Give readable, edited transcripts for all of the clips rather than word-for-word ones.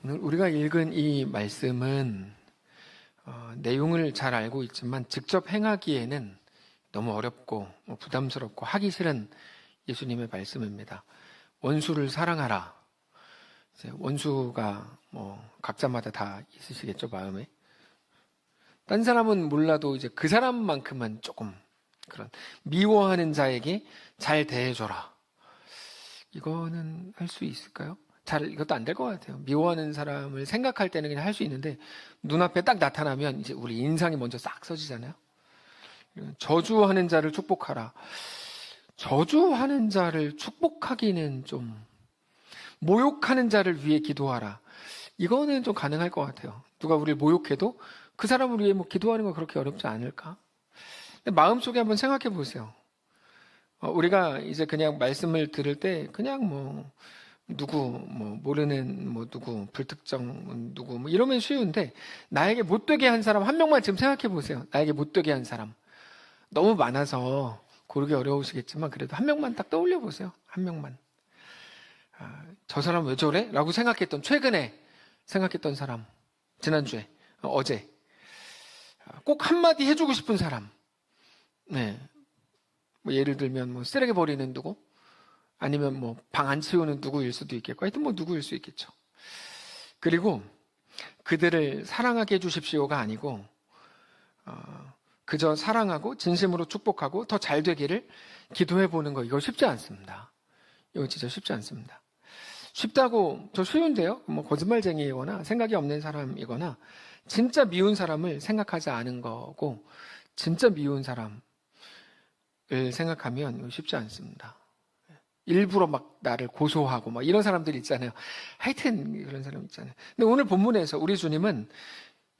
오늘 우리가 읽은 이 말씀은 내용을 잘 알고 있지만 직접 행하기에는 너무 어렵고 부담스럽고 하기 싫은 예수님의 말씀입니다. 원수를 사랑하라. 이제 원수가 각자마다 다 있으시겠죠, 마음에. 딴 사람은 몰라도 이제 그 사람만큼은 조금 그런 미워하는 자에게 잘 대해줘라. 이거는 할 수 있을까요? 이것도 안 될 것 같아요. 미워하는 사람을 생각할 때는 그냥 할 수 있는데 눈앞에 딱 나타나면 이제 우리 인상이 먼저 싹 써지잖아요. 저주하는 자를 축복하라. 저주하는 자를 축복하기는 좀, 모욕하는 자를 위해 기도하라. 이거는 좀 가능할 것 같아요. 누가 우리를 모욕해도 그 사람을 위해 기도하는 건 그렇게 어렵지 않을까? 마음속에 한번 생각해 보세요. 우리가 이제 그냥 말씀을 들을 때 그냥 누구, 모르는 누구, 불특정 누구, 이러면 쉬운데, 나에게 못되게 한 사람 한 명만 지금 생각해 보세요. 나에게 못되게 한 사람. 너무 많아서 고르기 어려우시겠지만, 그래도 한 명만 딱 떠올려 보세요. 한 명만. 저 사람 왜 저래? 라고 생각했던, 최근에 생각했던 사람. 지난주에, 어제. 꼭 한마디 해주고 싶은 사람. 네. 예를 들면, 쓰레기 버리는 누구? 아니면 방 안 치우는 누구일 수도 있겠고, 하여튼 누구일 수 있겠죠. 그리고 그들을 사랑하게 해주십시오가 아니고, 그저 사랑하고 진심으로 축복하고 더 잘 되기를 기도해 보는 거, 이거 쉽지 않습니다. 이거 진짜 쉽지 않습니다. 쉽다고, 저 쉬운데요? 거짓말쟁이거나 생각이 없는 사람이거나 진짜 미운 사람을 생각하지 않은 거고, 진짜 미운 사람을 생각하면 이거 쉽지 않습니다. 일부러 나를 고소하고 이런 사람들이 있잖아요. 하여튼 그런 사람 있잖아요. 근데 오늘 본문에서 우리 주님은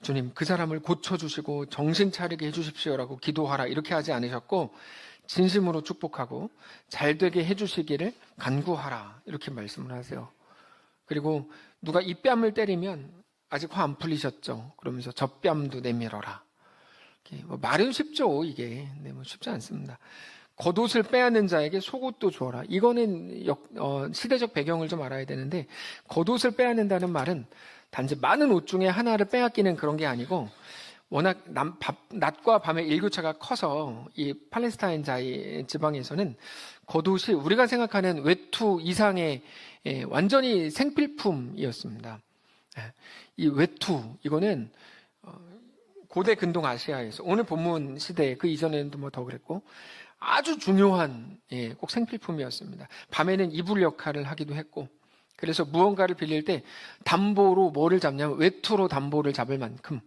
주님 그 사람을 고쳐주시고 정신 차리게 해주십시오라고 기도하라 이렇게 하지 않으셨고, 진심으로 축복하고 잘 되게 해주시기를 간구하라 이렇게 말씀을 하세요. 그리고 누가 이 뺨을 때리면 아직 화 안 풀리셨죠? 그러면서 저 뺨도 내밀어라. 말은 쉽죠, 이게. 네, 쉽지 않습니다. 겉옷을 빼앗는 자에게 속옷도 주어라. 이거는 시대적 배경을 좀 알아야 되는데, 겉옷을 빼앗는다는 말은 단지 많은 옷 중에 하나를 빼앗기는 그런 게 아니고, 워낙 낮과 밤의 일교차가 커서 이 팔레스타인 지방에서는 겉옷이 우리가 생각하는 외투 이상의 완전히 생필품이었습니다. 이 외투, 이거는 고대 근동 아시아에서, 오늘 본문 시대 그 이전에는 더 그랬고, 아주 중요한 꼭 생필품이었습니다. 밤에는 이불 역할을 하기도 했고, 그래서 무언가를 빌릴 때 담보로 뭐를 잡냐면 외투로 담보를 잡을 만큼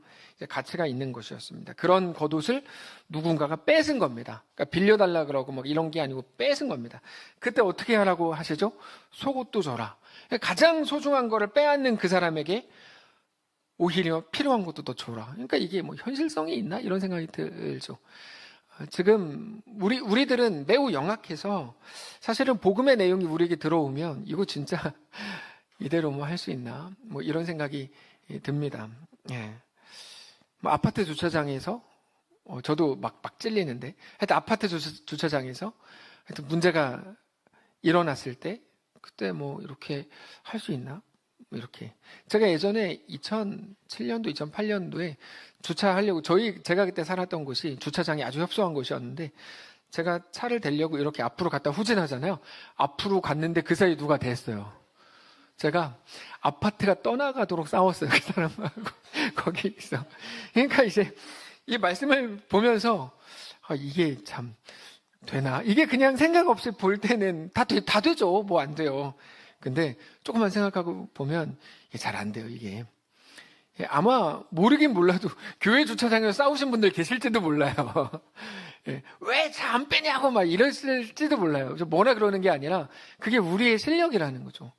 가치가 있는 것이었습니다. 그런 겉옷을 누군가가 뺏은 겁니다. 그러니까 빌려달라 그러고 이런 게 아니고 뺏은 겁니다. 그때 어떻게 하라고 하시죠? 속옷도 줘라. 가장 소중한 거를 빼앗는 그 사람에게 오히려 필요한 것도 더 줘라. 그러니까 이게 현실성이 있나? 이런 생각이 들죠. 지금 우리들은 매우 영악해서 사실은 복음의 내용이 우리에게 들어오면 이거 진짜 이대로 할 수 있나? 이런 생각이 듭니다. 예. 아파트 주차장에서 저도 막 찔리는데, 하여튼 아파트 주차장에서 하여튼 문제가 일어났을 때 그때 이렇게 할 수 있나? 이렇게. 제가 예전에 2007년도, 2008년도에 주차하려고, 제가 그때 살았던 곳이 주차장이 아주 협소한 곳이었는데, 제가 차를 대려고 이렇게 앞으로 갔다 후진하잖아요. 앞으로 갔는데 그 사이 누가 됐어요. 제가 아파트가 떠나가도록 싸웠어요. 그 사람하고. 거기서. 그러니까 이제 이 말씀을 보면서, 이게 참 되나? 이게 그냥 생각 없이 볼 때는 다 되죠. 안 돼요. 근데 조금만 생각하고 보면 이게 잘 안 돼요, 이게. 아마 모르긴 몰라도 교회 주차장에서 싸우신 분들 계실지도 몰라요. 왜 차 안 빼냐고 이랬을지도 몰라요. 뭐라 그러는 게 아니라 그게 우리의 실력이라는 거죠.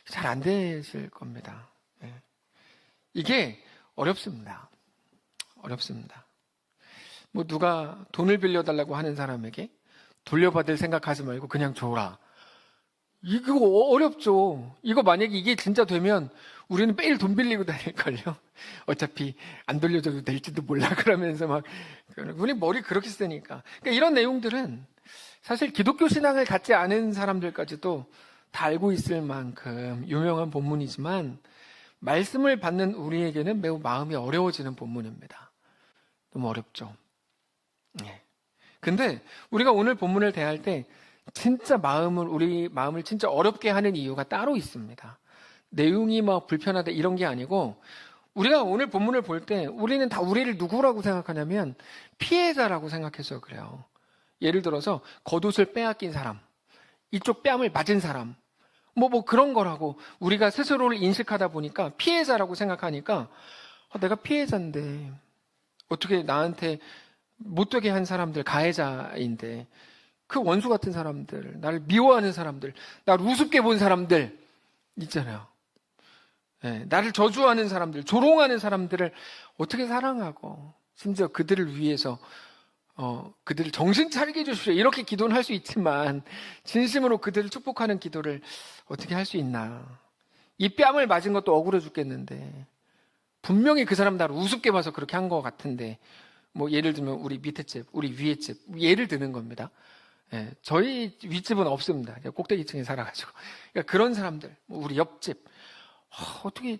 잘 안 되실 겁니다. 이게 어렵습니다. 어렵습니다. 누가 돈을 빌려달라고 하는 사람에게 돌려받을 생각하지 말고 그냥 줘라. 이거 어렵죠. 이거 만약에 이게 진짜 되면 우리는 매일 돈 빌리고 다닐걸요. 어차피 안 돌려줘도 될지도 몰라 그러면서 우리 머리 그렇게 쓰니까. 그러니까 이런 내용들은 사실 기독교 신앙을 갖지 않은 사람들까지도 다 알고 있을 만큼 유명한 본문이지만 말씀을 받는 우리에게는 매우 마음이 어려워지는 본문입니다. 너무 어렵죠. 예. 근데 우리가 오늘 본문을 대할 때 진짜 우리 마음을 진짜 어렵게 하는 이유가 따로 있습니다. 내용이 막 불편하다 이런 게 아니고, 우리가 오늘 본문을 볼 때 우리는 다 우리를 누구라고 생각하냐면 피해자라고 생각해서 그래요. 예를 들어서 겉옷을 빼앗긴 사람, 이쪽 뺨을 맞은 사람, 뭐 그런 거라고 우리가 스스로를 인식하다 보니까 피해자라고 생각하니까, 내가 피해자인데 어떻게 나한테 못되게 한 사람들, 가해자인데 그 원수 같은 사람들, 나를 미워하는 사람들, 나를 우습게 본 사람들 있잖아요. 예, 나를 저주하는 사람들, 조롱하는 사람들을 어떻게 사랑하고, 심지어 그들을 위해서 그들을 정신 차리게 해주십시오, 이렇게 기도는 할 수 있지만 진심으로 그들을 축복하는 기도를 어떻게 할 수 있나. 이 뺨을 맞은 것도 억울해 죽겠는데 분명히 그 사람 나를 우습게 봐서 그렇게 한 것 같은데, 뭐 예를 들면 우리 밑에 집, 우리 위에 집, 예를 드는 겁니다. 예, 저희 윗집은 없습니다. 꼭대기층에 살아가지고. 그러니까 그런 사람들, 우리 옆집, 어떻게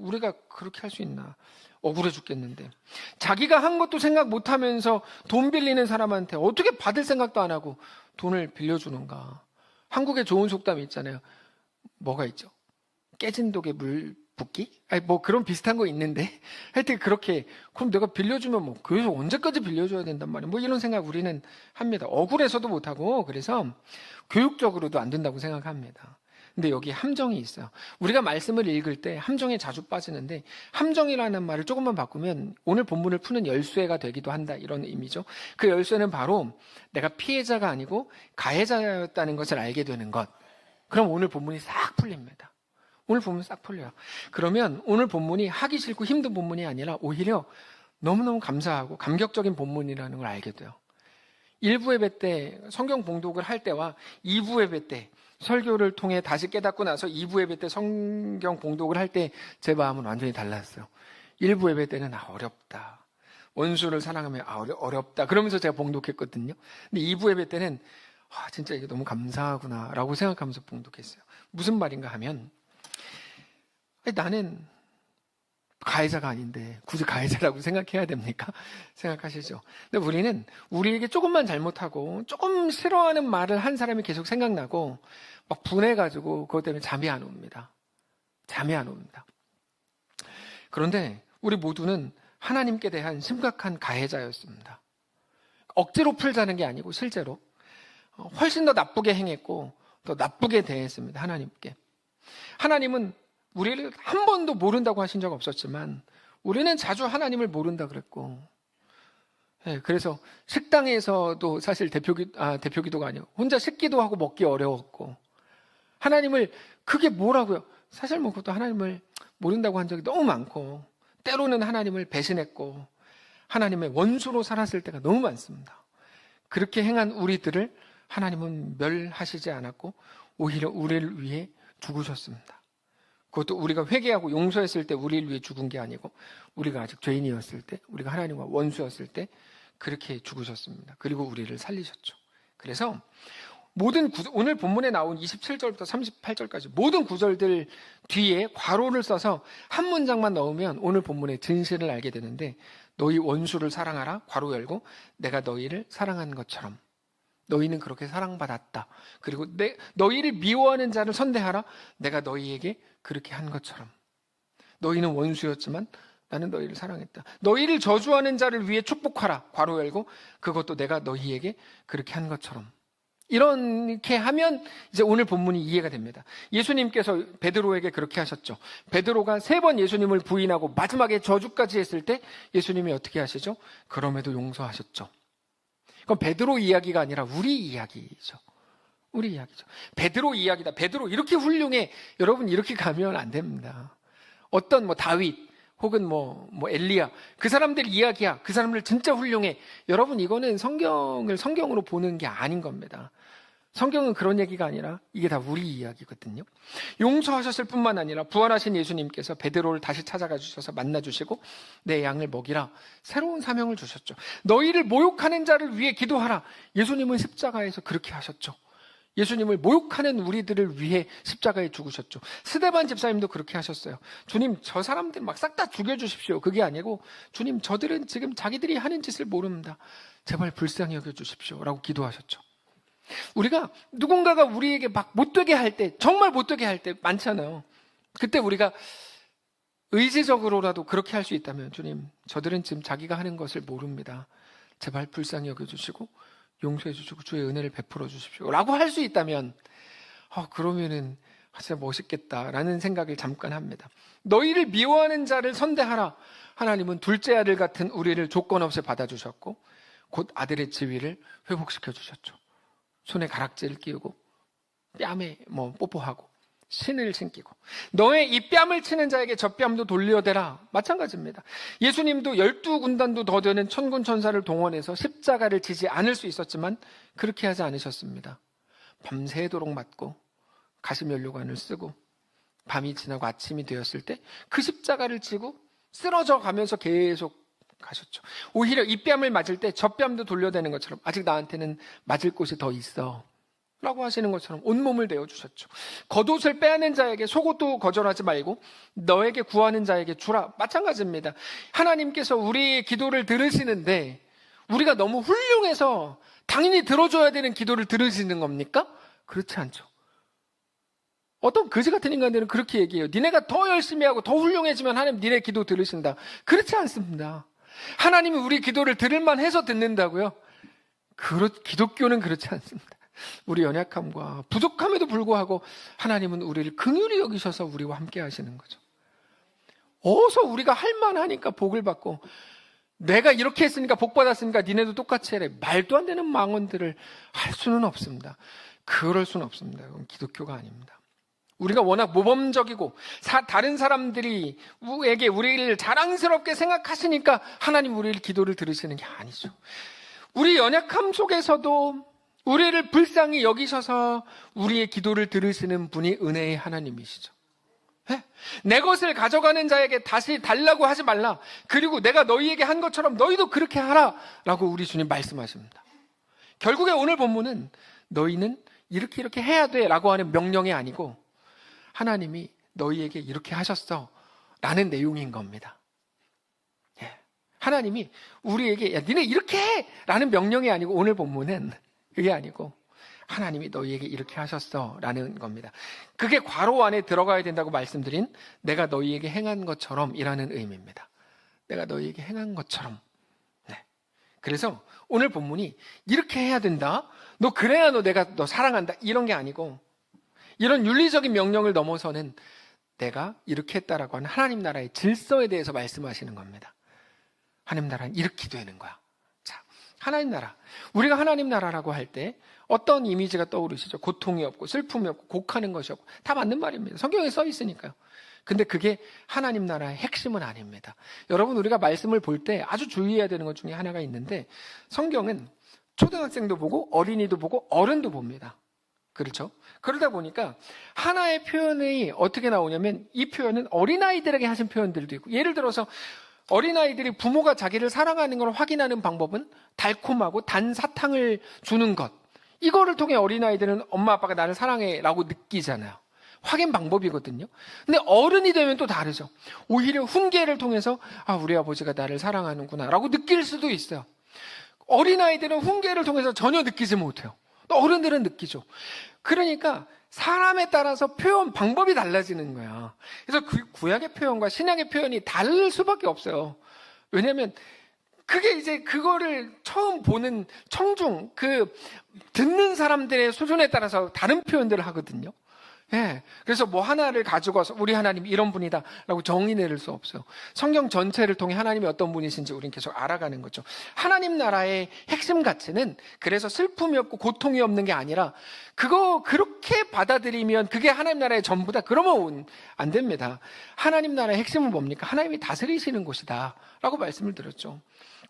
우리가 그렇게 할 수 있나. 억울해 죽겠는데, 자기가 한 것도 생각 못하면서 돈 빌리는 사람한테 어떻게 받을 생각도 안 하고 돈을 빌려주는가. 한국에 좋은 속담이 있잖아요. 뭐가 있죠? 깨진 독에 물 붓기? 뭐 그런 비슷한 거 있는데, 하여튼 그렇게, 그럼 내가 빌려주면 뭐 교회에서 언제까지 빌려줘야 된단 말이야, 뭐 이런 생각 우리는 합니다. 억울해서도 못하고, 그래서 교육적으로도 안 된다고 생각합니다. 근데 여기 함정이 있어요. 우리가 말씀을 읽을 때 함정에 자주 빠지는데, 함정이라는 말을 조금만 바꾸면 오늘 본문을 푸는 열쇠가 되기도 한다, 이런 의미죠. 그 열쇠는 바로 내가 피해자가 아니고 가해자였다는 것을 알게 되는 것. 그럼 오늘 본문이 싹 풀립니다. 오늘 본문 싹 풀려요. 그러면 오늘 본문이 하기 싫고 힘든 본문이 아니라 오히려 너무너무 감사하고 감격적인 본문이라는 걸 알게 돼요. 1부 예배 때 성경 봉독을 할 때와 2부 예배 때 설교를 통해 다시 깨닫고 나서 2부 예배 때 성경 봉독을 할 때 제 마음은 완전히 달랐어요. 1부 예배 때는 어렵다, 원수를 사랑하면 어렵다 그러면서 제가 봉독했거든요. 근데 2부 예배 때는 진짜 이게 너무 감사하구나 라고 생각하면서 봉독했어요. 무슨 말인가 하면, 나는 가해자가 아닌데 굳이 가해자라고 생각해야 됩니까? 생각하시죠? 근데 우리는 우리에게 조금만 잘못하고 조금 싫어하는 말을 한 사람이 계속 생각나고 막 분해가지고 그것 때문에 잠이 안 옵니다. 잠이 안 옵니다. 그런데 우리 모두는 하나님께 대한 심각한 가해자였습니다. 억지로 풀자는 게 아니고 실제로 훨씬 더 나쁘게 행했고 더 나쁘게 대했습니다. 하나님께. 하나님은 우리를 한 번도 모른다고 하신 적 없었지만 우리는 자주 하나님을 모른다 그랬고, 그래서 식당에서도 사실 대표기도가 아니고 혼자 식기도 하고 먹기 어려웠고, 하나님을 그게 뭐라고요? 사실 뭐 그것도 하나님을 모른다고 한 적이 너무 많고, 때로는 하나님을 배신했고 하나님의 원수로 살았을 때가 너무 많습니다. 그렇게 행한 우리들을 하나님은 멸하시지 않았고 오히려 우리를 위해 죽으셨습니다. 그것도 우리가 회개하고 용서했을 때 우리를 위해 죽은 게 아니고 우리가 아직 죄인이었을 때, 우리가 하나님과 원수였을 때 그렇게 죽으셨습니다. 그리고 우리를 살리셨죠. 그래서 오늘 본문에 나온 27절부터 38절까지 모든 구절들 뒤에 괄호를 써서 한 문장만 넣으면 오늘 본문의 진실을 알게 되는데, 너희 원수를 사랑하라, 괄호 열고, 내가 너희를 사랑한 것처럼 너희는 그렇게 사랑받았다. 그리고 너희를 미워하는 자를 선대하라, 내가 너희에게 그렇게 한 것처럼. 너희는 원수였지만 나는 너희를 사랑했다. 너희를 저주하는 자를 위해 축복하라, 괄호 열고, 그것도 내가 너희에게 그렇게 한 것처럼. 이렇게 하면 이제 오늘 본문이 이해가 됩니다. 예수님께서 베드로에게 그렇게 하셨죠. 베드로가 3번 예수님을 부인하고 마지막에 저주까지 했을 때 예수님이 어떻게 하시죠? 그럼에도 용서하셨죠. 그건 베드로 이야기가 아니라 우리 이야기죠. 우리 이야기죠. 베드로 이야기다. 베드로 이렇게 훌륭해. 여러분 이렇게 가면 안 됩니다. 어떤 다윗 혹은 엘리야, 그 사람들 이야기야. 그 사람들 진짜 훌륭해. 여러분 이거는 성경을 성경으로 보는 게 아닌 겁니다. 성경은 그런 얘기가 아니라 이게 다 우리 이야기거든요. 용서하셨을 뿐만 아니라 부활하신 예수님께서 베드로를 다시 찾아가 주셔서 만나주시고 내 양을 먹이라, 새로운 사명을 주셨죠. 너희를 모욕하는 자를 위해 기도하라. 예수님은 십자가에서 그렇게 하셨죠. 예수님을 모욕하는 우리들을 위해 십자가에 죽으셨죠. 스데반 집사님도 그렇게 하셨어요. 주님, 저 사람들 막 싹 다 죽여주십시오. 그게 아니고, 주님, 저들은 지금 자기들이 하는 짓을 모릅니다. 제발 불쌍히 여겨주십시오. 라고 기도하셨죠. 우리가 누군가가 우리에게 막 못되게 할 때, 정말 못되게 할 때 많잖아요. 그때 우리가 의지적으로라도 그렇게 할 수 있다면, 주님, 저들은 지금 자기가 하는 것을 모릅니다. 제발 불쌍히 여겨주시고 용서해 주시고 주의 은혜를 베풀어 주십시오 라고 할 수 있다면, 그러면은 진짜 멋있겠다라는 생각을 잠깐 합니다. 너희를 미워하는 자를 선대하라. 하나님은 둘째 아들 같은 우리를 조건 없이 받아주셨고 곧 아들의 지위를 회복시켜 주셨죠. 손에 가락지를 끼우고 뺨에 뽀뽀하고 신을 신기고, 너의 이 뺨을 치는 자에게 저 뺨도 돌려대라. 마찬가지입니다. 예수님도 12군단도 더 되는 천군 천사를 동원해서 십자가를 지지 않을 수 있었지만 그렇게 하지 않으셨습니다. 밤새도록 맞고 가시면류관을 쓰고 밤이 지나고 아침이 되었을 때 그 십자가를 지고 쓰러져 가면서 계속 가셨죠. 오히려 이 뺨을 맞을 때 저 뺨도 돌려대는 것처럼 아직 나한테는 맞을 곳이 더 있어 라고 하시는 것처럼 온몸을 내어주셨죠. 겉옷을 빼앗는 자에게 속옷도 거절하지 말고 너에게 구하는 자에게 주라. 마찬가지입니다. 하나님께서 우리의 기도를 들으시는데 우리가 너무 훌륭해서 당연히 들어줘야 되는 기도를 들으시는 겁니까? 그렇지 않죠. 어떤 거지 같은 인간들은 그렇게 얘기해요. 니네가 더 열심히 하고 더 훌륭해지면 하나님 니네 기도 들으신다. 그렇지 않습니다. 하나님이 우리 기도를 들을만 해서 듣는다고요? 기독교는 그렇지 않습니다. 우리 연약함과 부족함에도 불구하고 하나님은 우리를 긍휼히 여기셔서 우리와 함께 하시는 거죠. 어서 우리가 할만하니까 복을 받고, 내가 이렇게 했으니까 복 받았으니까 니네도 똑같이 해라. 말도 안 되는 망언들을 할 수는 없습니다. 그럴 수는 없습니다. 그건 기독교가 아닙니다. 우리가 워낙 모범적이고 다른 사람들이 우리를 자랑스럽게 생각하시니까 하나님 우리를 기도를 들으시는 게 아니죠. 우리 연약함 속에서도 우리를 불쌍히 여기셔서 우리의 기도를 들으시는 분이 은혜의 하나님이시죠. 내 것을 가져가는 자에게 다시 달라고 하지 말라. 그리고 내가 너희에게 한 것처럼 너희도 그렇게 하라 라고 우리 주님 말씀하십니다. 결국에 오늘 본문은 너희는 이렇게 해야 돼 라고 하는 명령이 아니고 하나님이 너희에게 이렇게 하셨어 라는 내용인 겁니다. 하나님이 우리에게 야, 니네 이렇게 해 라는 명령이 아니고, 오늘 본문은 그게 아니고 하나님이 너희에게 이렇게 하셨어 라는 겁니다. 그게 괄호 안에 들어가야 된다고 말씀드린 내가 너희에게 행한 것처럼 이라는 의미입니다. 내가 너희에게 행한 것처럼. 그래서 오늘 본문이 이렇게 해야 된다, 너 그래야 내가 너 사랑한다 이런 게 아니고, 이런 윤리적인 명령을 넘어서는 내가 이렇게 했다라고 하는 하나님 나라의 질서에 대해서 말씀하시는 겁니다. 하나님 나라는 이렇게 되는 거야. 자, 하나님 나라. 우리가 하나님 나라라고 할 때 어떤 이미지가 떠오르시죠? 고통이 없고 슬픔이 없고 곡하는 것이 없고, 다 맞는 말입니다. 성경에 써 있으니까요. 근데 그게 하나님 나라의 핵심은 아닙니다. 여러분, 우리가 말씀을 볼 때 아주 주의해야 되는 것 중에 하나가 있는데, 성경은 초등학생도 보고 어린이도 보고 어른도 봅니다. 그렇죠? 그러다 보니까 하나의 표현이 어떻게 나오냐면, 이 표현은 어린아이들에게 하신 표현들도 있고, 예를 들어서 어린아이들이 부모가 자기를 사랑하는 걸 확인하는 방법은 달콤하고 단 사탕을 주는 것, 이거를 통해 어린아이들은 엄마 아빠가 나를 사랑해 라고 느끼잖아요. 확인 방법이거든요. 근데 어른이 되면 또 다르죠. 오히려 훈계를 통해서 우리 아버지가 나를 사랑하는구나 라고 느낄 수도 있어요. 어린아이들은 훈계를 통해서 전혀 느끼지 못해요. 또 어른들은 느끼죠. 그러니까 사람에 따라서 표현 방법이 달라지는 거야. 그래서 그 구약의 표현과 신약의 표현이 다를 수밖에 없어요. 왜냐하면 그게 이제 그거를 처음 보는 청중, 듣는 사람들의 수준에 따라서 다른 표현들을 하거든요. 그래서 뭐 하나를 가지고 와서 우리 하나님 이런 분이다 라고 정의 내릴 수 없어요. 성경 전체를 통해 하나님이 어떤 분이신지 우리는 계속 알아가는 거죠. 하나님 나라의 핵심 가치는 그래서 슬픔이 없고 고통이 없는 게 아니라, 그거 그렇게 받아들이면 그게 하나님 나라의 전부다 그러면 안 됩니다. 하나님 나라의 핵심은 뭡니까? 하나님이 다스리시는 곳이다 라고 말씀을 드렸죠.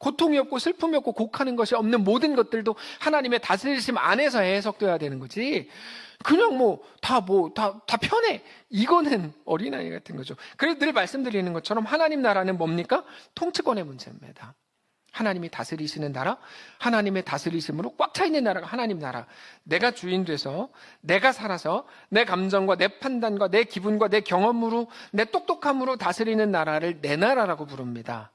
고통이 없고 슬픔이 없고 곡하는 것이 없는 모든 것들도 하나님의 다스리심 안에서 해석돼야 되는 거지, 그냥 다 편해, 이거는 어린아이 같은 거죠. 그래서 늘 말씀드리는 것처럼 하나님 나라는 뭡니까? 통치권의 문제입니다. 하나님이 다스리시는 나라, 하나님의 다스리심으로 꽉 차 있는 나라가 하나님 나라. 내가 주인 돼서, 내가 살아서 내 감정과 내 판단과 내 기분과 내 경험으로, 내 똑똑함으로 다스리는 나라를 내 나라라고 부릅니다.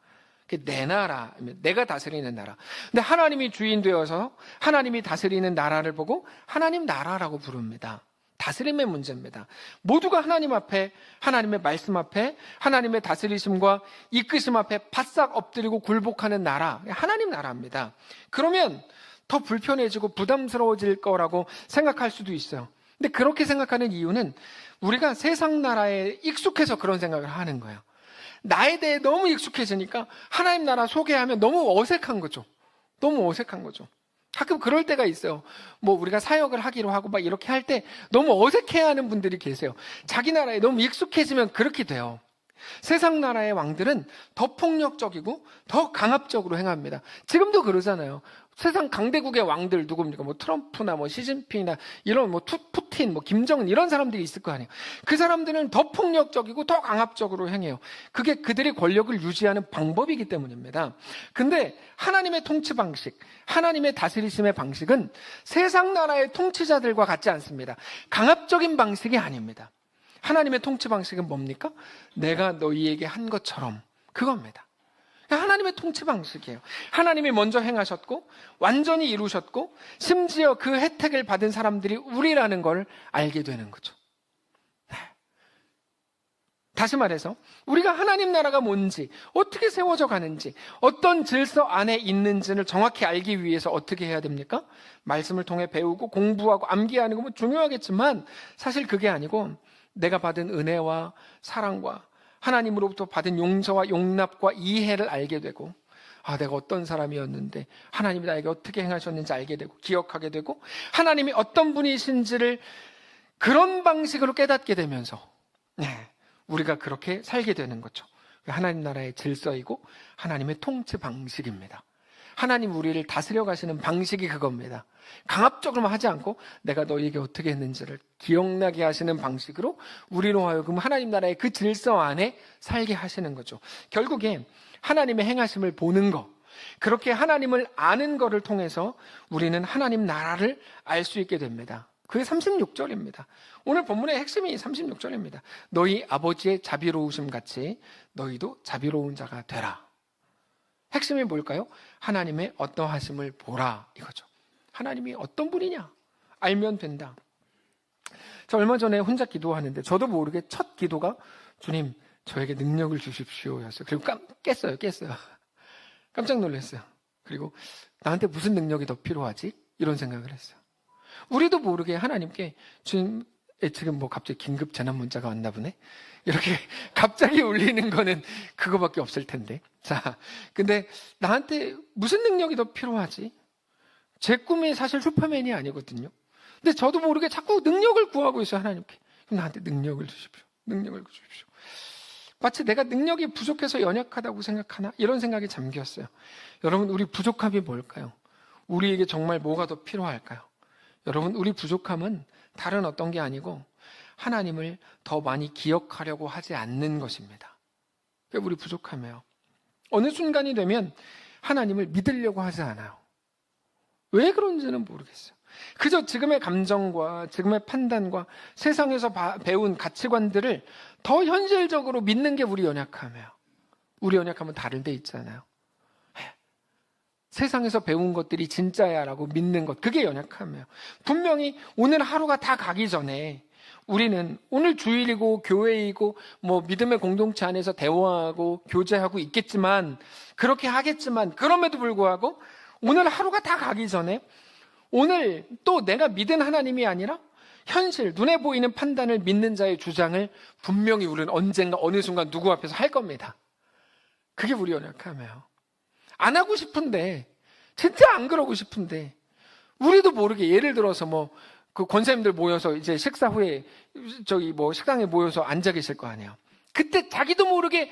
내 나라, 내가 다스리는 나라. 근데 하나님이 주인 되어서 하나님이 다스리는 나라를 보고 하나님 나라라고 부릅니다. 다스림의 문제입니다. 모두가 하나님 앞에, 하나님의 말씀 앞에, 하나님의 다스리심과 이끄심 앞에 바싹 엎드리고 굴복하는 나라, 하나님 나라입니다. 그러면 더 불편해지고 부담스러워질 거라고 생각할 수도 있어요. 근데 그렇게 생각하는 이유는 우리가 세상 나라에 익숙해서 그런 생각을 하는 거예요. 나에 대해 너무 익숙해지니까 하나님 나라 소개하면 너무 어색한 거죠. 너무 어색한 거죠. 가끔 그럴 때가 있어요. 우리가 사역을 하기로 하고 막 이렇게 할 때 너무 어색해하는 분들이 계세요. 자기 나라에 너무 익숙해지면 그렇게 돼요. 세상 나라의 왕들은 더 폭력적이고 더 강압적으로 행합니다. 지금도 그러잖아요. 세상 강대국의 왕들 누굽니까? 트럼프나 시진핑이나 이런 푸틴, 김정은 이런 사람들이 있을 거 아니에요. 그 사람들은 더 폭력적이고 더 강압적으로 행해요. 그게 그들의 권력을 유지하는 방법이기 때문입니다. 근데 하나님의 통치 방식, 하나님의 다스리심의 방식은 세상 나라의 통치자들과 같지 않습니다. 강압적인 방식이 아닙니다. 하나님의 통치 방식은 뭡니까? 내가 너희에게 한 것처럼, 그겁니다. 하나님의 통치 방식이에요. 하나님이 먼저 행하셨고 완전히 이루셨고 심지어 그 혜택을 받은 사람들이 우리라는 걸 알게 되는 거죠. 다시 말해서 우리가 하나님 나라가 뭔지, 어떻게 세워져 가는지, 어떤 질서 안에 있는지를 정확히 알기 위해서 어떻게 해야 됩니까? 말씀을 통해 배우고 공부하고 암기하는 건 중요하겠지만 사실 그게 아니고 내가 받은 은혜와 사랑과 하나님으로부터 받은 용서와 용납과 이해를 알게 되고, 내가 어떤 사람이었는데 하나님이 나에게 어떻게 행하셨는지 알게 되고 기억하게 되고, 하나님이 어떤 분이신지를 그런 방식으로 깨닫게 되면서 우리가 그렇게 살게 되는 거죠. 하나님 나라의 질서이고 하나님의 통치 방식입니다. 하나님 우리를 다스려 가시는 방식이 그겁니다. 강압적으로만 하지 않고 내가 너희에게 어떻게 했는지를 기억나게 하시는 방식으로 우리로 하여금 하나님 나라의 그 질서 안에 살게 하시는 거죠. 결국에 하나님의 행하심을 보는 것, 그렇게 하나님을 아는 것을 통해서 우리는 하나님 나라를 알 수 있게 됩니다. 그게 36절입니다. 오늘 본문의 핵심이 36절입니다. 너희 아버지의 자비로우심 같이 너희도 자비로운 자가 되라. 핵심이 뭘까요? 하나님의 어떠하심을 보라, 이거죠. 하나님이 어떤 분이냐 알면 된다. 저 얼마 전에 혼자 기도하는데 저도 모르게 첫 기도가 주님 저에게 능력을 주십시오 였어요. 그리고 깼어요. 깜짝 놀랐어요. 그리고 나한테 무슨 능력이 더 필요하지? 이런 생각을 했어요. 우리도 모르게 하나님께 주님, 지금 갑자기 긴급 재난 문자가 왔나 보네? 이렇게 갑자기 울리는 거는 그거밖에 없을 텐데. 자, 근데 나한테 무슨 능력이 더 필요하지? 제 꿈이 사실 슈퍼맨이 아니거든요. 근데 저도 모르게 자꾸 능력을 구하고 있어요, 하나님께. 그럼 나한테 능력을 주십시오. 능력을 주십시오. 마치 내가 능력이 부족해서 연약하다고 생각하나? 이런 생각이 잠겼어요. 여러분, 우리 부족함이 뭘까요? 우리에게 정말 뭐가 더 필요할까요? 여러분, 우리 부족함은 다른 어떤 게 아니고 하나님을 더 많이 기억하려고 하지 않는 것입니다. 그게 우리 부족함이에요. 어느 순간이 되면 하나님을 믿으려고 하지 않아요. 왜 그런지는 모르겠어요. 그저 지금의 감정과 지금의 판단과 세상에서 배운 가치관들을 더 현실적으로 믿는 게 우리 연약함이에요. 우리 연약함은 다른 데 있잖아요. 세상에서 배운 것들이 진짜야라고 믿는 것, 그게 연약함이에요. 분명히 오늘 하루가 다 가기 전에 우리는 오늘 주일이고 교회이고 믿음의 공동체 안에서 대화하고 교제하고 있겠지만, 그렇게 하겠지만, 그럼에도 불구하고 오늘 하루가 다 가기 전에 오늘 또 내가 믿은 하나님이 아니라 현실, 눈에 보이는 판단을 믿는 자의 주장을 분명히 우리는 언젠가 어느 순간 누구 앞에서 할 겁니다. 그게 우리 연약함이에요. 안 하고 싶은데, 진짜 안 그러고 싶은데, 우리도 모르게 예를 들어서 그 권사님들 모여서 이제 식사 후에 식당에 모여서 앉아 계실 거 아니에요. 그때 자기도 모르게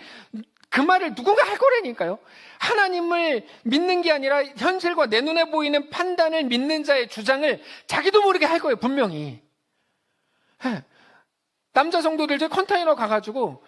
그 말을 누군가 할 거라니까요. 하나님을 믿는 게 아니라 현실과 내 눈에 보이는 판단을 믿는 자의 주장을 자기도 모르게 할 거예요, 분명히. 남자 성도들 저 컨테이너 가가지고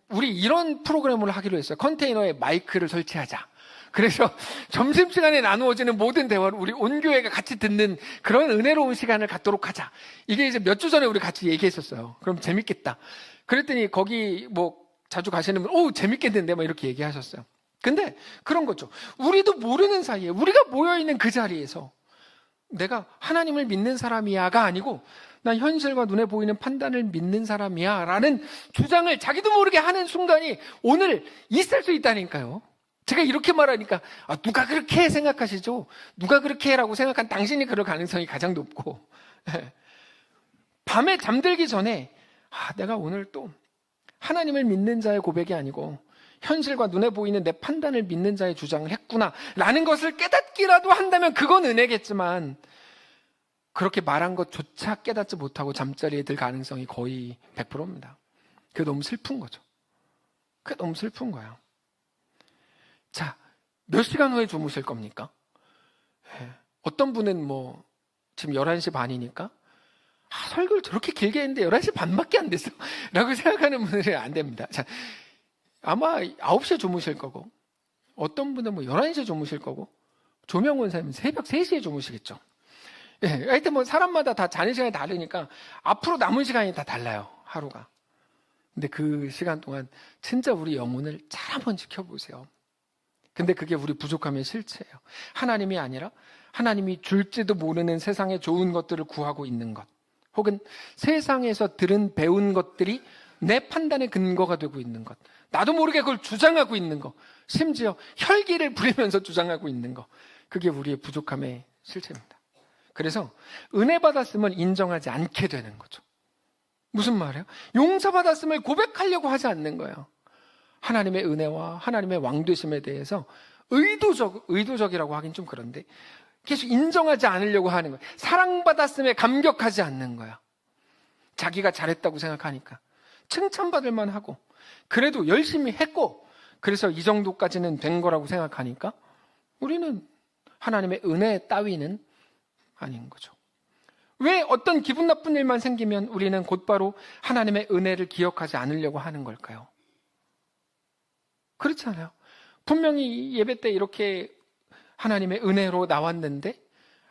우리 이런 프로그램을 하기로 했어요. 컨테이너에 마이크를 설치하자. 그래서 점심시간에 나누어지는 모든 대화를 우리 온 교회가 같이 듣는 그런 은혜로운 시간을 갖도록 하자. 이게 이제 몇 주 전에 우리 같이 얘기했었어요. 그럼 재밌겠다. 그랬더니 거기 뭐 자주 가시는 분, 오, 재밌겠는데, 막 이렇게 얘기하셨어요. 근데 그런 거죠. 우리도 모르는 사이에 우리가 모여있는 그 자리에서 내가 하나님을 믿는 사람이야가 아니고 난 현실과 눈에 보이는 판단을 믿는 사람이야 라는 주장을 자기도 모르게 하는 순간이 오늘 있을 수 있다니까요. 제가 이렇게 말하니까 누가 그렇게 생각하시죠? 누가 그렇게 라고 생각한 당신이 그럴 가능성이 가장 높고 밤에 잠들기 전에 내가 오늘 또 하나님을 믿는 자의 고백이 아니고 현실과 눈에 보이는 내 판단을 믿는 자의 주장을 했구나 라는 것을 깨닫기라도 한다면 그건 은혜겠지만 그렇게 말한 것조차 깨닫지 못하고 잠자리에 들 가능성이 거의 100%입니다. 그게 너무 슬픈 거죠. 그게 너무 슬픈 거예요. 자, 몇 시간 후에 주무실 겁니까? 어떤 분은 뭐 지금 11시 반이니까 설교를 저렇게 길게 했는데 11시 반밖에 안 됐어 라고 생각하는 분들은 안 됩니다. 자, 아마 9시에 주무실 거고 어떤 분은 뭐 11시에 주무실 거고 조명원 사님은 새벽 3시에 주무시겠죠. 하여튼 뭐 사람마다 다 자는 시간이 다르니까 앞으로 남은 시간이 다 달라요. 하루가. 근데 그 시간 동안 진짜 우리 영혼을 잘 한번 지켜보세요. 근데 그게 우리 부족함의 실체예요. 하나님이 아니라 하나님이 줄지도 모르는 세상의 좋은 것들을 구하고 있는 것, 혹은 세상에서 들은 배운 것들이 내 판단의 근거가 되고 있는 것, 나도 모르게 그걸 주장하고 있는 것, 심지어 혈기를 부리면서 주장하고 있는 것, 그게 우리의 부족함의 실체입니다. 그래서 은혜 받았음을 인정하지 않게 되는 거죠. 무슨 말이에요? 용서받았음을 고백하려고 하지 않는 거예요. 하나님의 은혜와 하나님의 왕되심에 대해서 의도적이라고 하긴 좀 그런데 계속 인정하지 않으려고 하는 거예요. 사랑받았음에 감격하지 않는 거야. 자기가 잘했다고 생각하니까 칭찬받을 만하고 그래도 열심히 했고 그래서 이 정도까지는 된 거라고 생각하니까 우리는 하나님의 은혜 따위는 아닌 거죠. 왜 어떤 기분 나쁜 일만 생기면 우리는 곧바로 하나님의 은혜를 기억하지 않으려고 하는 걸까요? 그렇잖아요. 분명히 예배 때 이렇게 하나님의 은혜로 나왔는데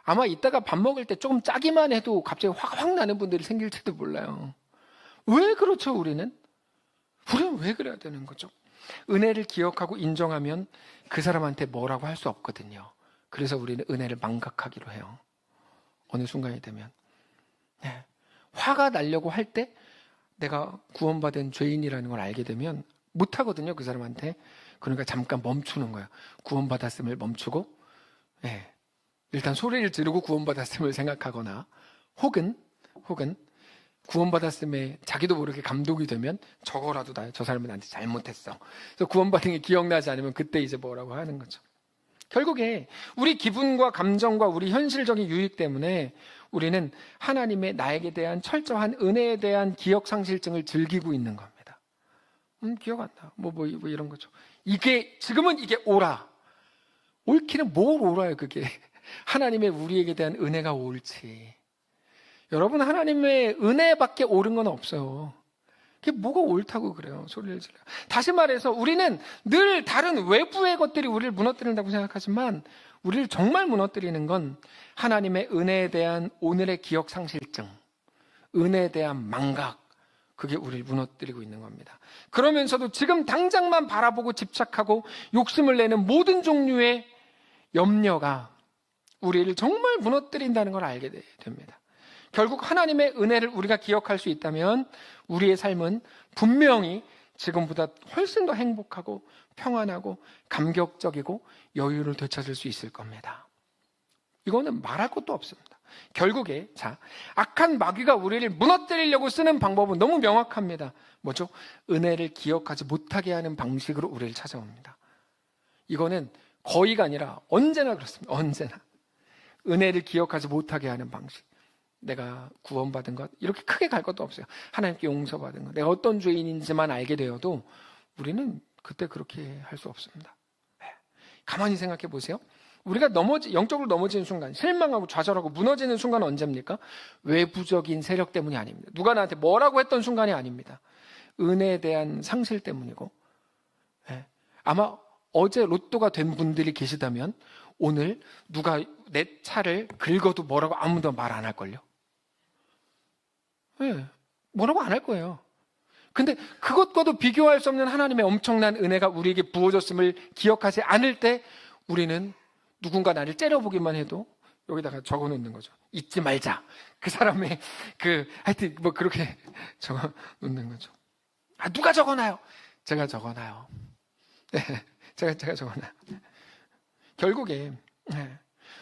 아마 이따가 밥 먹을 때 조금 짜기만 해도 갑자기 확 나는 분들이 생길지도 몰라요. 왜 그렇죠, 우리는? 우리는 왜 그래야 되는 거죠? 은혜를 기억하고 인정하면 그 사람한테 뭐라고 할 수 없거든요. 그래서 우리는 은혜를 망각하기로 해요. 어느 순간이 되면. 네. 화가 나려고 할 때 내가 구원받은 죄인이라는 걸 알게 되면 못하거든요, 그 사람한테. 그러니까 잠깐 멈추는 거예요. 구원받았음을 멈추고, 네. 일단 소리를 지르고 구원받았음을 생각하거나, 혹은 구원받았음에 자기도 모르게 감동이 되면 저거라도 저 사람은 나한테 잘못했어. 그래서 구원받은 게 기억나지 않으면 그때 이제 뭐라고 하는 거죠. 결국에 우리 기분과 감정과 우리 현실적인 유익 때문에 우리는 하나님의 나에게 대한 철저한 은혜에 대한 기억 상실증을 즐기고 있는 겁니다. 기억 안 나. 뭐 이런 거죠. 지금은 이게 옳아. 옳기는 뭘 옳아요, 그게. 하나님의 우리에게 대한 은혜가 옳지. 여러분, 하나님의 은혜밖에 옳은 건 없어요. 그게 뭐가 옳다고 그래요, 소리를 질러요. 다시 말해서 우리는 늘 다른 외부의 것들이 우리를 무너뜨린다고 생각하지만 우리를 정말 무너뜨리는 건 하나님의 은혜에 대한 오늘의 기억 상실증, 은혜에 대한 망각, 그게 우리를 무너뜨리고 있는 겁니다. 그러면서도 지금 당장만 바라보고 집착하고 욕심을 내는 모든 종류의 염려가 우리를 정말 무너뜨린다는 걸 알게 됩니다. 결국 하나님의 은혜를 우리가 기억할 수 있다면 우리의 삶은 분명히 지금보다 훨씬 더 행복하고 평안하고 감격적이고 여유를 되찾을 수 있을 겁니다. 이거는 말할 것도 없습니다. 결국에 악한 마귀가 우리를 무너뜨리려고 쓰는 방법은 너무 명확합니다. 뭐죠? 은혜를 기억하지 못하게 하는 방식으로 우리를 찾아옵니다. 이거는 거의가 아니라 언제나 그렇습니다. 언제나. 은혜를 기억하지 못하게 하는 방식. 내가 구원받은 것 이렇게 크게 갈 것도 없어요. 하나님께 용서받은 것, 내가 어떤 죄인인지만 알게 되어도 우리는 그때 그렇게 할 수 없습니다. 가만히 생각해 보세요. 우리가 영적으로 넘어지는 순간, 실망하고 좌절하고 무너지는 순간은 언제입니까? 외부적인 세력 때문이 아닙니다. 누가 나한테 뭐라고 했던 순간이 아닙니다. 은혜에 대한 상실 때문이고, 아마 어제 로또가 된 분들이 계시다면 오늘 누가 내 차를 긁어도 뭐라고 아무도 말 안 할걸요? 네, 뭐라고 안 할 거예요. 근데 그것과도 비교할 수 없는 하나님의 엄청난 은혜가 우리에게 부어졌음을 기억하지 않을 때 우리는 누군가 나를 째려보기만 해도 여기다가 적어 놓는 거죠. 잊지 말자. 그 사람의 하여튼 뭐 그렇게 적어 놓는 거죠. 아, 누가 적어놔요? 제가 적어놔요. 네, 제가 적어놔요. 결국에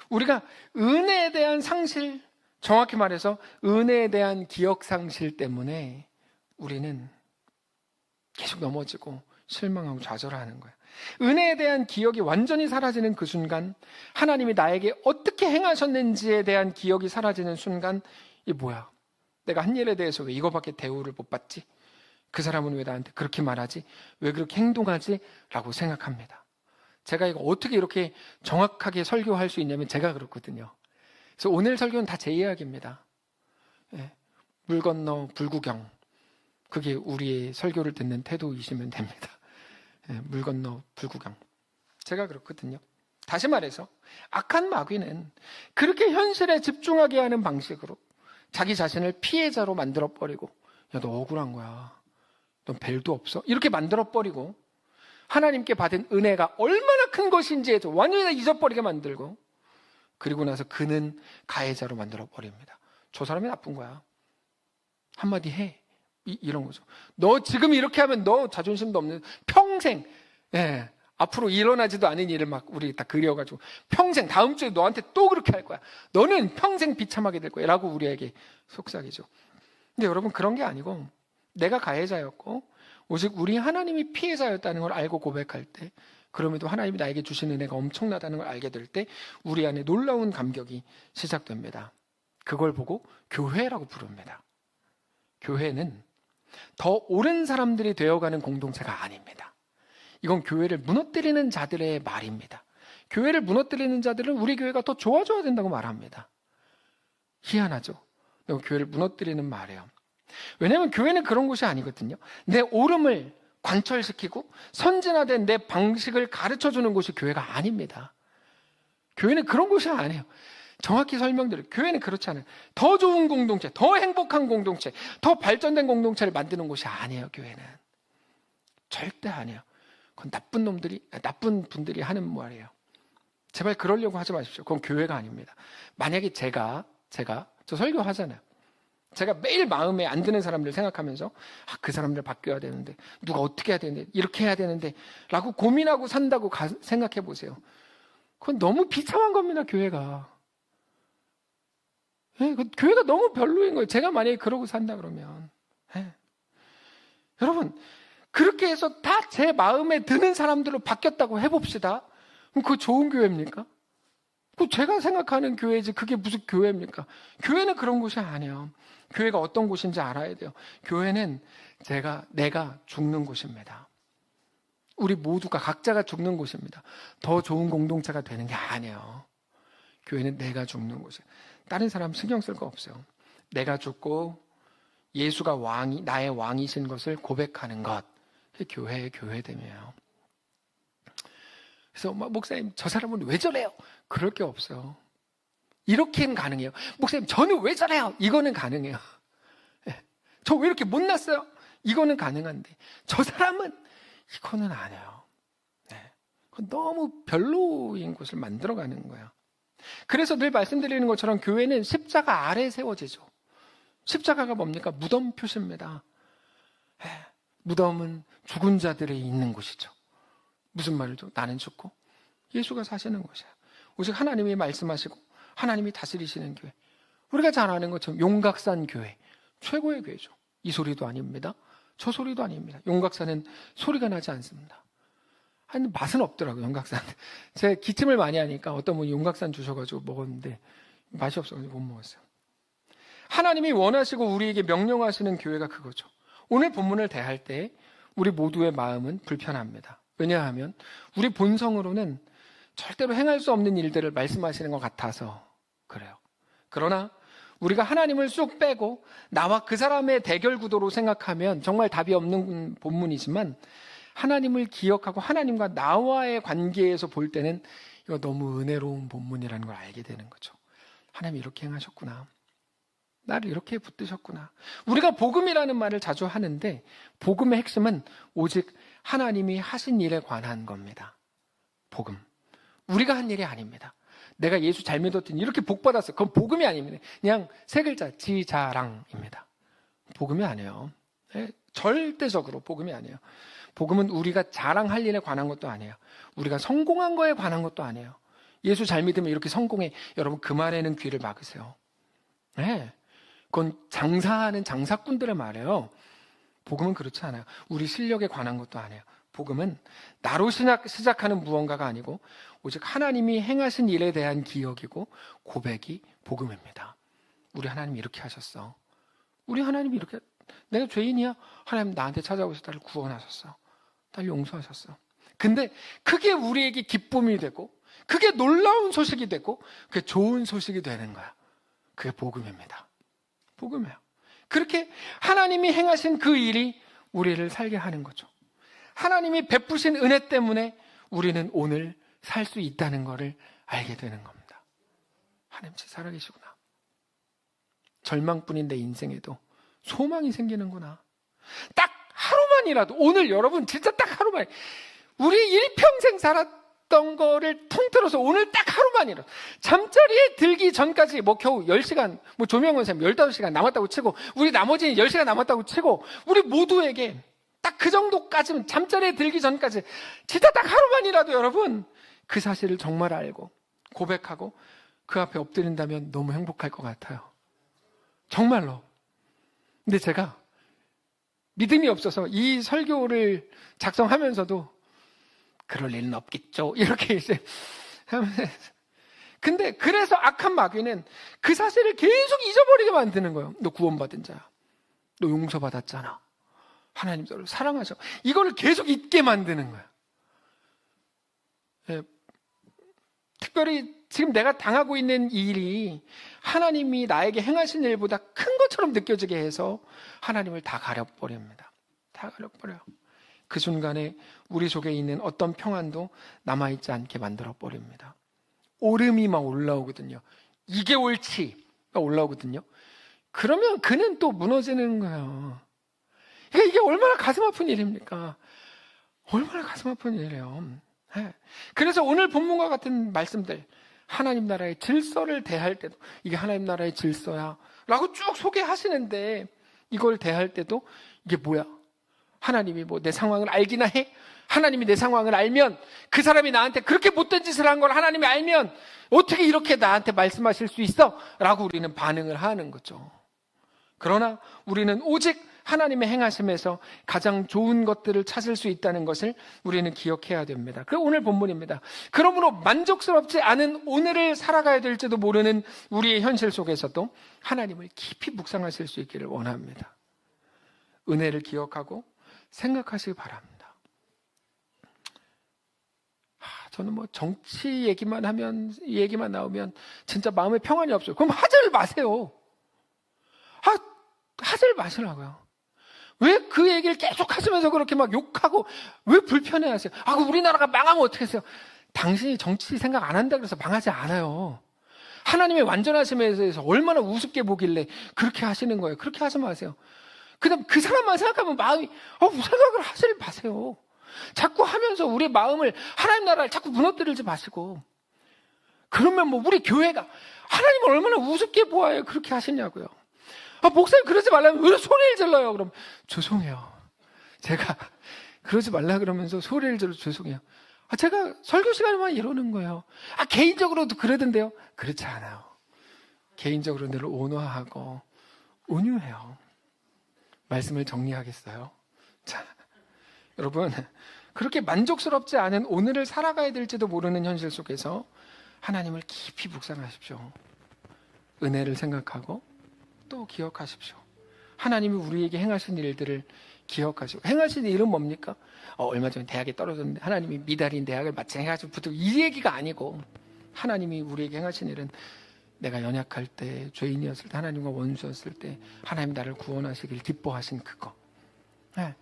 우리가 은혜에 대한 상실, 정확히 말해서 은혜에 대한 기억 상실 때문에 우리는 계속 넘어지고 실망하고 좌절하는 거예요. 은혜에 대한 기억이 완전히 사라지는 그 순간, 하나님이 나에게 어떻게 행하셨는지에 대한 기억이 사라지는 순간, 이 뭐야? 내가 한 일에 대해서 왜 이거밖에 대우를 못 받지? 그 사람은 왜 나한테 그렇게 말하지? 왜 그렇게 행동하지? 라고 생각합니다. 제가 이거 어떻게 이렇게 정확하게 설교할 수 있냐면 제가 그렇거든요. 그래서 오늘 설교는 다 제 이야기입니다. 물 건너 불구경. 그게 우리의 설교를 듣는 태도이시면 됩니다. 물 건너 불구경. 제가 그렇거든요. 다시 말해서 악한 마귀는 그렇게 현실에 집중하게 하는 방식으로 자기 자신을 피해자로 만들어버리고, 야, 너 억울한 거야. 넌 벨도 없어. 이렇게 만들어버리고 하나님께 받은 은혜가 얼마나 큰 것인지에 완전히 다 잊어버리게 만들고, 그리고 나서 그는 가해자로 만들어버립니다. 저 사람이 나쁜 거야. 한마디 해. 이런 거죠. 너 지금 이렇게 하면 너 자존심도 없는, 평생 앞으로 일어나지도 않은 일을 막 우리 다 그려가지고 평생 다음 주에 너한테 또 그렇게 할 거야. 너는 평생 비참하게 될 거야 라고 우리에게 속삭이죠. 근데 여러분, 그런 게 아니고 내가 가해자였고 오직 우리 하나님이 피해자였다는 걸 알고 고백할 때, 그럼에도 하나님이 나에게 주신 은혜가 엄청나다는 걸 알게 될 때 우리 안에 놀라운 감격이 시작됩니다. 그걸 보고 교회라고 부릅니다. 교회는 더 옳은 사람들이 되어가는 공동체가 아닙니다. 이건 교회를 무너뜨리는 자들의 말입니다. 교회를 무너뜨리는 자들은 우리 교회가 더 좋아져야 된다고 말합니다. 희한하죠? 교회를 무너뜨리는 말이에요. 왜냐하면 교회는 그런 곳이 아니거든요. 내 옳음을 관철시키고 선진화된 내 방식을 가르쳐주는 곳이 교회가 아닙니다. 교회는 그런 곳이 아니에요. 정확히 설명드려요. 교회는 그렇지 않아요. 더 좋은 공동체, 더 행복한 공동체, 더 발전된 공동체를 만드는 곳이 아니에요. 교회는 절대 아니에요. 그건 나쁜 분들이 하는 말이에요. 제발 그러려고 하지 마십시오. 그건 교회가 아닙니다. 만약에 제가 저 설교하잖아요. 제가 매일 마음에 안 드는 사람들 생각하면서 그 사람들 바뀌어야 되는데, 누가 어떻게 해야 되는데, 이렇게 해야 되는데 라고 고민하고 산다고 생각해 보세요. 그건 너무 비참한 겁니다. 교회가. 교회가 너무 별로인 거예요. 제가 만약에 그러고 산다 그러면. 여러분, 그렇게 해서 다 제 마음에 드는 사람들로 바뀌었다고 해봅시다. 그럼 그거 좋은 교회입니까? 그 제가 생각하는 교회지 그게 무슨 교회입니까? 교회는 그런 곳이 아니에요. 교회가 어떤 곳인지 알아야 돼요. 교회는 내가 죽는 곳입니다. 우리 모두가 각자가 죽는 곳입니다. 더 좋은 공동체가 되는 게 아니에요. 교회는 내가 죽는 곳이에요. 다른 사람 신경 쓸 거 없어요. 내가 죽고 예수가 나의 왕이신 것을 고백하는 것. 그게 교회의 교회됨이에요. 그래서 목사님, 저 사람은 왜 저래요? 그럴 게 없어요. 이렇게는 가능해요. 목사님, 저는 왜 저래요? 이거는 가능해요. 저 왜 이렇게 못났어요? 이거는 가능한데 저 사람은 이거는 안 해요. 그건 너무 별로인 곳을 만들어가는 거예요. 그래서 늘 말씀드리는 것처럼 교회는 십자가 아래에 세워지죠. 십자가가 뭡니까? 무덤 표시입니다. 무덤은 죽은 자들이 있는 곳이죠. 무슨 말이죠? 나는 죽고 예수가 사시는 곳이에요. 오직 하나님이 말씀하시고 하나님이 다스리시는 교회. 우리가 잘 아는 것처럼 용각산 교회, 최고의 교회죠. 이 소리도 아닙니다. 저 소리도 아닙니다. 용각산은 소리가 나지 않습니다. 한 맛은 없더라고요. 용각산. 제가 기침을 많이 하니까 어떤 분이 용각산 주셔가지고 먹었는데 맛이 없어서 못 먹었어요. 하나님이 원하시고 우리에게 명령하시는 교회가 그거죠. 오늘 본문을 대할 때 우리 모두의 마음은 불편합니다. 왜냐하면 우리 본성으로는 절대로 행할 수 없는 일들을 말씀하시는 것 같아서 그래요. 그러나 우리가 하나님을 쑥 빼고 나와 그 사람의 대결 구도로 생각하면 정말 답이 없는 본문이지만, 하나님을 기억하고 하나님과 나와의 관계에서 볼 때는 이거 너무 은혜로운 본문이라는 걸 알게 되는 거죠. 하나님이 이렇게 행하셨구나. 나를 이렇게 붙드셨구나. 우리가 복음이라는 말을 자주 하는데 복음의 핵심은 오직 하나님이 하신 일에 관한 겁니다. 복음. 우리가 한 일이 아닙니다. 내가 예수 잘 믿었더니 이렇게 복 받았어. 그건 복음이 아닙니다. 그냥 세 글자 지자랑입니다. 복음이 아니에요. 네? 절대적으로 복음이 아니에요. 복음은 우리가 자랑할 일에 관한 것도 아니에요. 우리가 성공한 거에 관한 것도 아니에요. 예수 잘 믿으면 이렇게 성공해. 여러분 그 말에는 귀를 막으세요. 네. 그건 장사하는 장사꾼들의 말이에요. 복음은 그렇지 않아요. 우리 실력에 관한 것도 아니에요. 복음은 나로 시작하는 무언가가 아니고 오직 하나님이 행하신 일에 대한 기억이고 고백이 복음입니다. 우리 하나님이 이렇게 하셨어. 우리 하나님이 이렇게, 내가 죄인이야? 하나님 나한테 찾아오셔서 나를 구원하셨어. 나를 용서하셨어. 근데 그게 우리에게 기쁨이 되고 그게 놀라운 소식이 되고 그게 좋은 소식이 되는 거야. 그게 복음입니다. 복음이에요. 그렇게 하나님이 행하신 그 일이 우리를 살게 하는 거죠. 하나님이 베푸신 은혜 때문에 우리는 오늘 살 수 있다는 것을 알게 되는 겁니다. 하나님 진짜 살아계시구나. 절망뿐인 내 인생에도 소망이 생기는구나. 딱 하루만이라도, 오늘 여러분 진짜 딱 하루만, 우리 일평생 살았던 거를 통틀어서 오늘 딱 하루만이라도 잠자리에 들기 전까지 뭐 겨우 10시간, 뭐 조명원 선생님 15시간 남았다고 치고 우리 나머지는 10시간 남았다고 치고 우리 모두에게 딱 그 정도까지는 잠자리에 들기 전까지 진짜 딱 하루만이라도 여러분 그 사실을 정말 알고 고백하고 그 앞에 엎드린다면 너무 행복할 것 같아요. 정말로. 근데 제가 믿음이 없어서 이 설교를 작성하면서도 그럴 일은 없겠죠. 이렇게 이제 하면서. 근데 그래서 악한 마귀는 그 사실을 계속 잊어버리게 만드는 거예요. 너 구원받은 자야. 너 용서받았잖아. 하나님 너를 사랑하셔. 이거를 계속 잊게 만드는 거예요. 예, 특별히 지금 내가 당하고 있는 이 일이 하나님이 나에게 행하신 일보다 큰 것처럼 느껴지게 해서 하나님을 다 가려버립니다. 다 가려버려요. 그 순간에 우리 속에 있는 어떤 평안도 남아있지 않게 만들어버립니다. 오름이 막 올라오거든요. 이게 옳지가 올라오거든요. 그러면 그는 또 무너지는 거예요. 그러니까 이게 얼마나 가슴 아픈 일입니까? 얼마나 가슴 아픈 일이에요. 네. 그래서 오늘 본문과 같은 말씀들, 하나님 나라의 질서를 대할 때도 이게 하나님 나라의 질서야 라고 쭉 소개하시는데 이걸 대할 때도 이게 뭐야? 하나님이 뭐 내 상황을 알기나 해? 하나님이 내 상황을 알면 그 사람이 나한테 그렇게 못된 짓을 한 걸 하나님이 알면 어떻게 이렇게 나한테 말씀하실 수 있어? 라고 우리는 반응을 하는 거죠. 그러나 우리는 오직 하나님의 행하심에서 가장 좋은 것들을 찾을 수 있다는 것을 우리는 기억해야 됩니다. 그 오늘 본문입니다. 그러므로 만족스럽지 않은 오늘을 살아가야 될지도 모르는 우리의 현실 속에서도 하나님을 깊이 묵상하실 수 있기를 원합니다. 은혜를 기억하고 생각하시기 바랍니다. 저는 뭐 정치 얘기만 하면, 이 얘기만 나오면 진짜 마음에 평안이 없어요. 그럼 하지 마세요. 하지 마시라고요. 왜 그 얘기를 계속 하시면서 그렇게 막 욕하고 왜 불편해 하세요? 우리나라가 망하면 어떻게 하세요? 당신이 정치 생각 안 한다 그래서 망하지 않아요. 하나님의 완전하심에 대해서 얼마나 우습게 보길래 그렇게 하시는 거예요. 그렇게 하지 마세요. 그다음 그 사람만 생각하면 마음이 생각을 하지 마세요. 자꾸 하면서 우리 마음을 하나님 나라를 자꾸 무너뜨리지 마시고 그러면 뭐 우리 교회가 하나님을 얼마나 우습게 보아요. 그렇게 하시냐고요. 목사님 그러지 말라면 왜 소리를 질러요? 그럼 죄송해요. 제가 그러지 말라 그러면서 소리를 질러 죄송해요. 제가 설교 시간에만 이러는 거예요. 개인적으로도 그러던데요. 그렇지 않아요. 개인적으로 늘 온화하고 온유해요. 말씀을 정리하겠어요. 자, 여러분 그렇게 만족스럽지 않은 오늘을 살아가야 될지도 모르는 현실 속에서 하나님을 깊이 묵상하십시오. 은혜를 생각하고 또 기억하십시오. 하나님이 우리에게 행하신 일들을 기억하시고 행하신 일은 뭡니까? 얼마 전에 대학에 떨어졌는데 하나님이 미달인 대학을 마치 해가지고 붙고 이 얘기가 아니고 하나님이 우리에게 행하신 일은 내가 연약할 때 죄인이었을 때 하나님과 원수였을 때 하나님 나를 구원하시길 기뻐하신 그거. 네.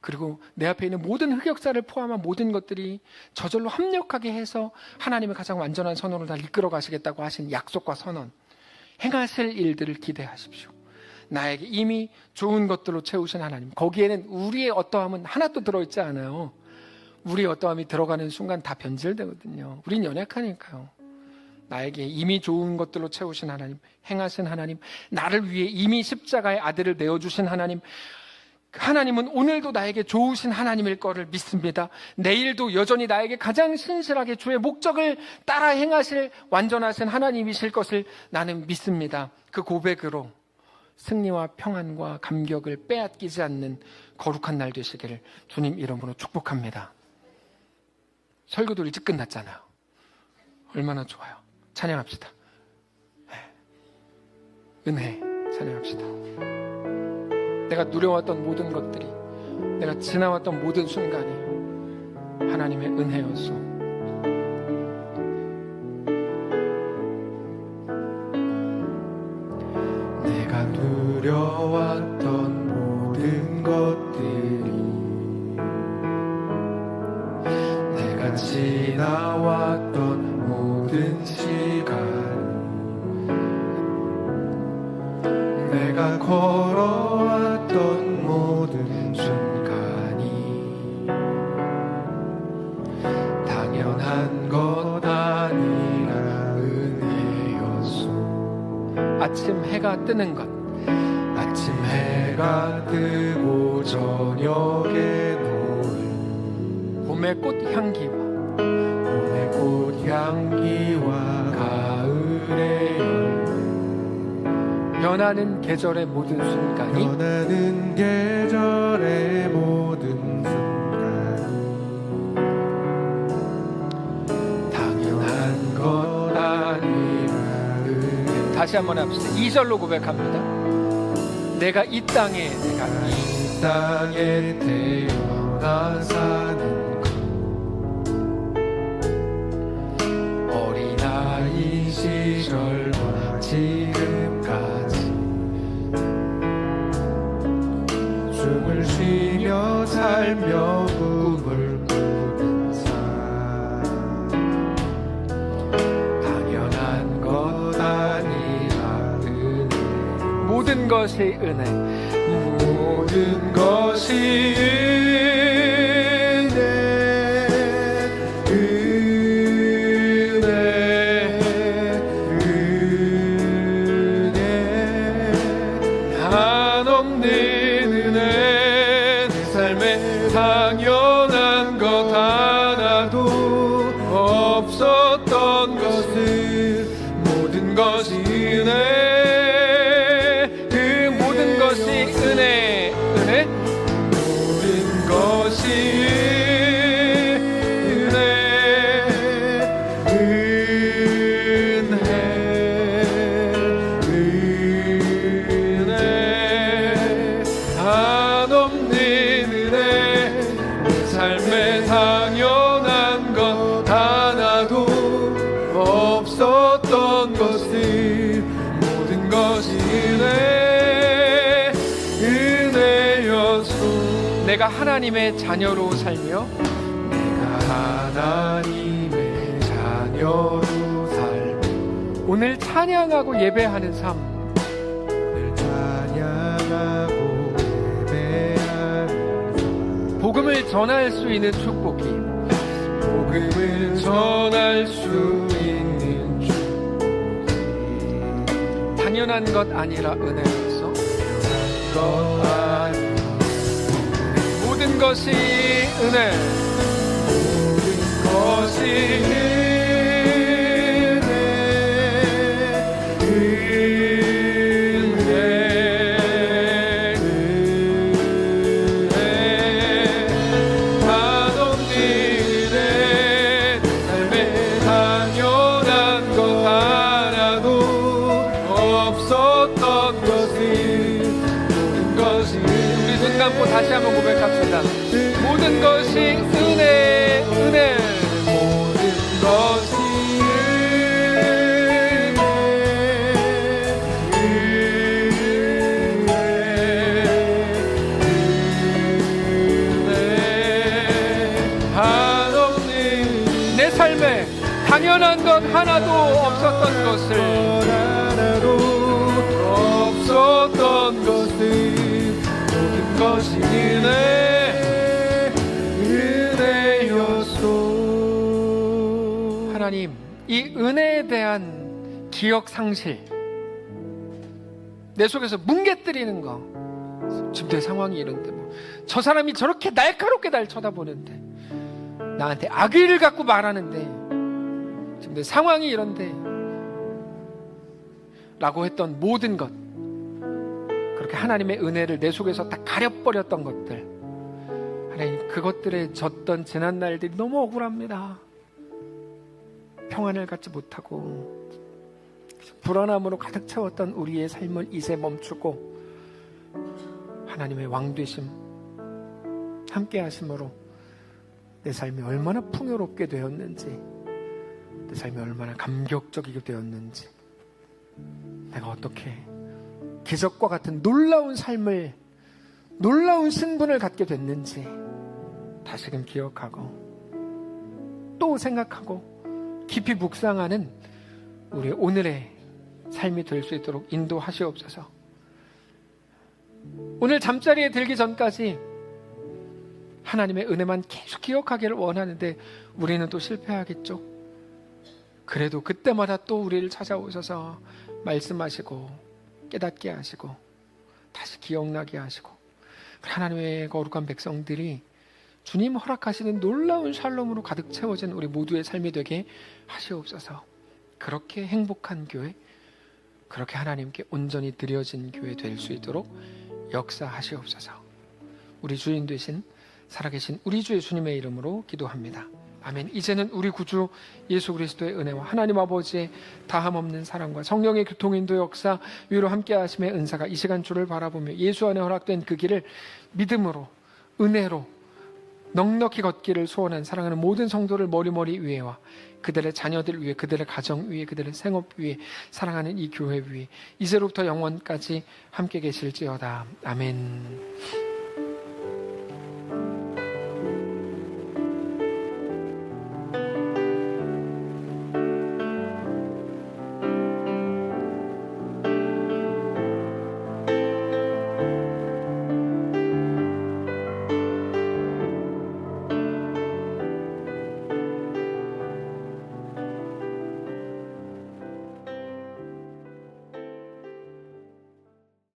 그리고 내 앞에 있는 모든 흑역사를 포함한 모든 것들이 저절로 합력하게 해서 하나님의 가장 완전한 선언으로 다 이끌어 가시겠다고 하신 약속과 선언, 행하실 일들을 기대하십시오. 나에게 이미 좋은 것들로 채우신 하나님, 거기에는 우리의 어떠함은 하나도 들어있지 않아요. 우리의 어떠함이 들어가는 순간 다 변질되거든요. 우린 연약하니까요. 나에게 이미 좋은 것들로 채우신 하나님, 행하신 하나님, 나를 위해 이미 십자가의 아들을 내어주신 하나님, 하나님은 오늘도 나에게 좋으신 하나님일 거를 믿습니다. 내일도 여전히 나에게 가장 신실하게 주의 목적을 따라 행하실 완전하신 하나님이실 것을 나는 믿습니다. 그 고백으로 승리와 평안과 감격을 빼앗기지 않는 거룩한 날 되시기를 주님 이름으로 축복합니다. 설교도 일찍 끝났잖아요. 얼마나 좋아요. 찬양합시다. 은혜 찬양합시다. 내가 누려왔던 모든 것들이, 내가 지나왔던 모든 순간이 하나님의 은혜였소. 내가 누려왔던 모든 것들이, 내가 지나왔던 모든 시간, 내가 걸어왔던 모든 순간이 당연한 것 아니라 은혜였소. 아침 해가 뜨는 것, 아침 해가 뜨고 저녁에 노을, 봄의 꽃향기와 봄의 꽃향기와 가을의 열매, 변하는 계절의 모든 순간이 변하는 계절의 모든 순간이 당연한 것 아니라 은혜. 다시 한번 합시다. 2절로 고백합니다. 내가 이 땅에 이 땅에 태어나 사는 것, 어린아이 시절과 지금까지 숨을 쉬며 살며 꿈을 꾸는 삶, 당연한 것 아니라 은혜. 모든 것이 은혜, 모든 것이 은혜, 은혜, 은혜, 한없는 은혜. 내 삶에 당연한 것 하나도 없었던 것을, 모든 것이 은혜, 은혜, 은혜, 모든 것이 은혜, 은혜, 은혜, 한없는 은혜. 내 삶에 당연한 것 하나도 없었던 것을, 모든 것이 은혜, 내가 하나님의 자녀로 살며, 내가 하나님의 자녀로 살며, 오늘 찬양하고 예배하는 삶, 오늘 찬양하고 예배하는 삶, 복음을 전할 수 있는 축복이, 복음을 전할 수 있는 축복이 당연한 것 아니라 은혜로서 당연한 것 아니라 모든 것이 은혜, 모든 것이 은혜, 은혜, 은혜, 한없는 은혜. 삶에 당연한 것 하나도 없었던 것을, 모든 것이 우리 눈 감고 다시 한번 고백합시다. 모든 것이 은혜, 은혜, 모든 것이 은혜, 은혜, 은혜, 당연한 것 하나도 없었던 것을 없었던 것은 모든 것이 은혜였소. 하나님, 이 은혜에 대한 기억 상실, 내 속에서 뭉개뜨리는 거. 지금 내 상황이 이런데 저 사람이 저렇게 날카롭게 날 쳐다보는데, 나한테 악의를 갖고 말하는데, 지금 내 상황이 이런데 라고 했던 모든 것, 그렇게 하나님의 은혜를 내 속에서 다 가려버렸던 것들, 하나님, 그것들에 졌던 지난 날들이 너무 억울합니다. 평안을 갖지 못하고 불안함으로 가득 채웠던 우리의 삶을 이제 멈추고 하나님의 왕되심 함께 하심으로 내 삶이 얼마나 풍요롭게 되었는지, 내 삶이 얼마나 감격적이게 되었는지, 내가 어떻게 기적과 같은 놀라운 삶을, 놀라운 신분을 갖게 됐는지 다시금 기억하고 또 생각하고 깊이 묵상하는 우리 오늘의 삶이 될 수 있도록 인도하시옵소서. 오늘 잠자리에 들기 전까지 하나님의 은혜만 계속 기억하기를 원하는데 우리는 또 실패하겠죠. 그래도 그때마다 또 우리를 찾아오셔서 말씀하시고 깨닫게 하시고 다시 기억나게 하시고, 하나님의 거룩한 백성들이 주님 허락하시는 놀라운 샬롬으로 가득 채워진 우리 모두의 삶이 되게 하시옵소서. 그렇게 행복한 교회, 그렇게 하나님께 온전히 드려진 교회 될 수 있도록 역사하시옵소서. 우리 주인 되신 살아계신 우리 주 예수님의 이름으로 기도합니다. 아멘. 이제는 우리 구주 예수 그리스도의 은혜와 하나님 아버지의 다함없는 사랑과 성령의 교통인도 역사 위로 함께 하심의 은사가 이 시간 주를 바라보며 예수 안에 허락된 그 길을 믿음으로, 은혜로 넉넉히 걷기를 소원한 사랑하는 모든 성도를 머리머리 위에와 그들의 자녀들 위에, 그들의 가정 위에, 그들의 생업 위에, 사랑하는 이 교회 위에 이제로부터 영원까지 함께 계실지어다. 아멘.